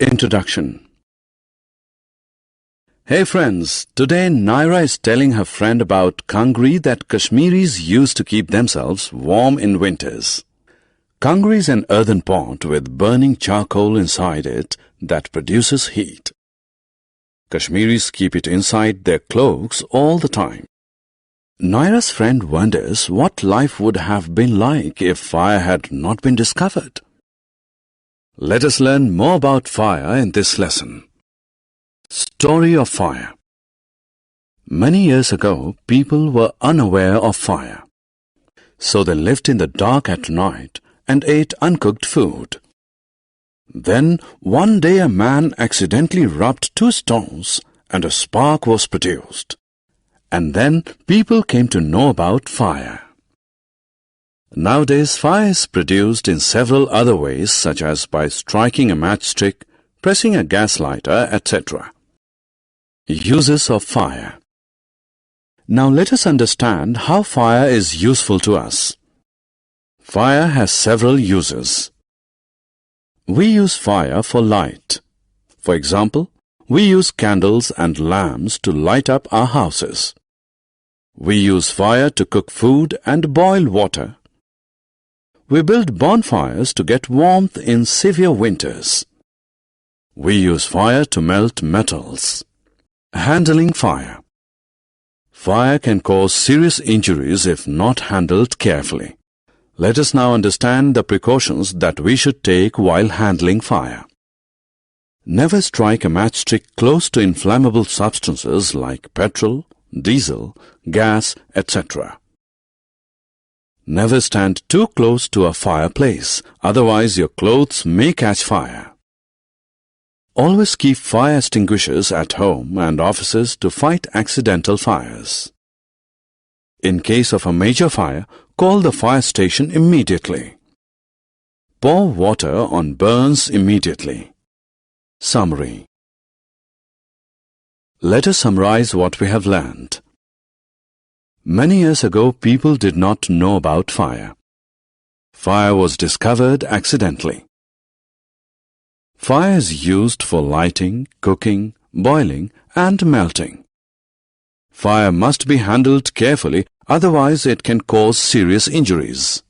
Introduction. Hey friends, today Naira is telling her friend about kangri that Kashmiris use to keep themselves warm in winters. Kangri is an earthen pot with burning charcoal inside it that produces heat. Kashmiris keep it inside their cloaks all the time. Naira's friend wonders what life would have been like if fire had not been discovered. Let us learn more about fire in this lesson. Story of fire. Many years ago, people were unaware of fire. So they lived in the dark at night and ate uncooked food. Then, one day a man accidentally rubbed 2 stones and a spark was produced. And then people came to know about fire. Nowadays, fire is produced in several other ways, such as by striking a matchstick, pressing a gas lighter, etc. Uses of fire. Now let us understand how fire is useful to us. Fire has several uses. We use fire for light. For example, we use candles and lamps to light up our houses. We use fire to cook food and boil water. We build bonfires to get warmth in severe winters. We use fire to melt metals. Handling fire. Fire can cause serious injuries if not handled carefully. Let us now understand the precautions that we should take while handling fire. Never strike a matchstick close to inflammable substances like petrol, diesel, gas, etc. Never stand too close to a fireplace, otherwise your clothes may catch fire. Always keep fire extinguishers at home and offices to fight accidental fires. In case of a major fire, call the fire station immediately. Pour water on burns immediately. Summary. Let us summarize what we have learned. Many years ago, people did not know about fire. Fire was discovered accidentally. Fire is used for lighting, cooking, boiling, and melting. Fire must be handled carefully, otherwise it can cause serious injuries.